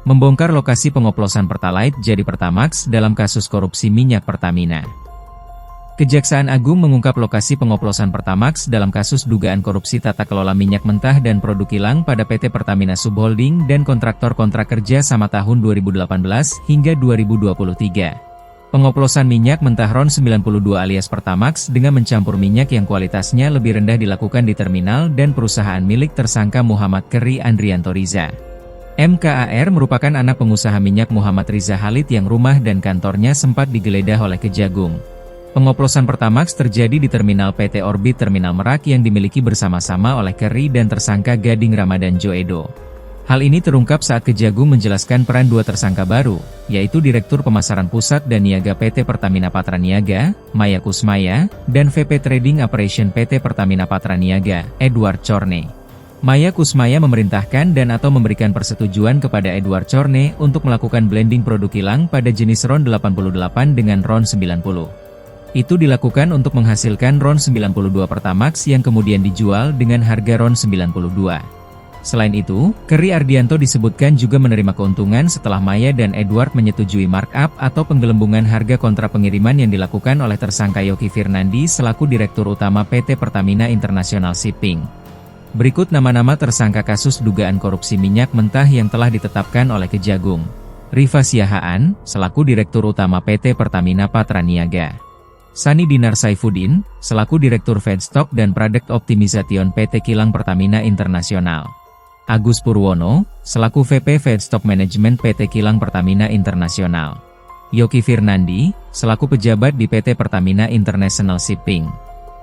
membongkar lokasi pengoplosan Pertalite jadi Pertamax dalam kasus korupsi minyak Pertamina. Kejaksaan Agung mengungkap lokasi pengoplosan Pertamax dalam kasus dugaan korupsi tata kelola minyak mentah dan produk kilang pada PT Pertamina Subholding dan kontraktor kontrak kerja sama tahun 2018 hingga 2023. Pengoplosan minyak mentah RON 92 alias Pertamax dengan mencampur minyak yang kualitasnya lebih rendah dilakukan di terminal dan perusahaan milik tersangka Muhammad Keri Andrianto Riza. MKAR merupakan anak pengusaha minyak Muhammad Riza Khalid yang rumah dan kantornya sempat digeledah oleh Kejagung. Pengoplosan Pertamax terjadi di terminal PT Orbit Terminal Merak yang dimiliki bersama-sama oleh Keri dan tersangka Gading Ramadan Joedo. Hal ini terungkap saat Kejagung menjelaskan peran dua tersangka baru, yaitu Direktur Pemasaran Pusat dan Niaga PT Pertamina Patraniaga, Maya Kusmaya, dan VP Trading Operation PT Pertamina Patraniaga, Edward Corne. Maya Kusmaya memerintahkan dan atau memberikan persetujuan kepada Edward Corne untuk melakukan blending produk kilang pada jenis RON 88 dengan RON 90. Itu dilakukan untuk menghasilkan RON 92 Pertamax yang kemudian dijual dengan harga RON 92. Selain itu, Keri Ardianto disebutkan juga menerima keuntungan setelah Maya dan Edward menyetujui markup atau penggelembungan harga kontrak pengiriman yang dilakukan oleh tersangka Yoki Firnandi selaku Direktur Utama PT Pertamina International Shipping. Berikut nama-nama tersangka kasus dugaan korupsi minyak mentah yang telah ditetapkan oleh Kejagung. Rifa Siahaan, selaku Direktur Utama PT Pertamina Patraniaga. Sani Dinar Saifuddin, selaku Direktur Feedstock dan Product Optimization PT Kilang Pertamina Internasional. Agus Purwono, selaku VP Feedstock Management PT Kilang Pertamina Internasional. Yoki Firnandi, selaku pejabat di PT Pertamina International Shipping.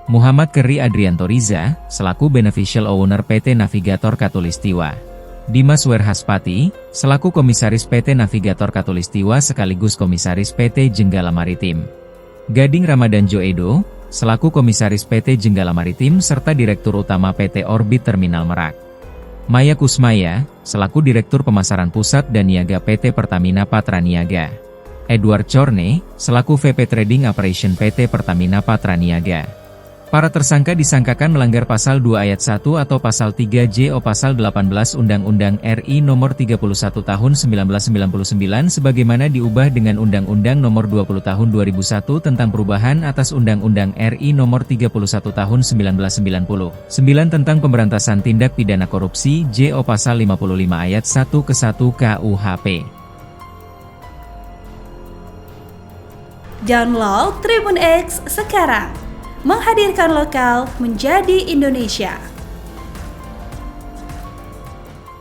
Muhammad Keri Andrianto Riza, selaku Beneficial Owner PT Navigator Katulistiwa. Dimas Werhaspati, selaku Komisaris PT Navigator Katulistiwa sekaligus Komisaris PT Jenggala Maritim. Gading Ramadan Joedo, selaku Komisaris PT Jenggala Maritim serta Direktur Utama PT Orbit Terminal Merak. Maya Kusmaya, selaku Direktur Pemasaran Pusat dan Niaga PT Pertamina Patraniaga. Edward Corne, selaku VP Trading Operation PT Pertamina Patraniaga. Para tersangka disangkakan melanggar Pasal 2 Ayat 1 atau Pasal 3 JO Pasal 18 Undang-Undang RI Nomor 31 Tahun 1999 sebagaimana diubah dengan Undang-Undang Nomor 20 Tahun 2001 tentang perubahan atas Undang-Undang RI Nomor 31 Tahun 1990. 9 tentang pemberantasan tindak pidana korupsi JO Pasal 55 Ayat 1 ke 1 KUHP. Download Tribun X sekarang. Menghadirkan lokal menjadi Indonesia.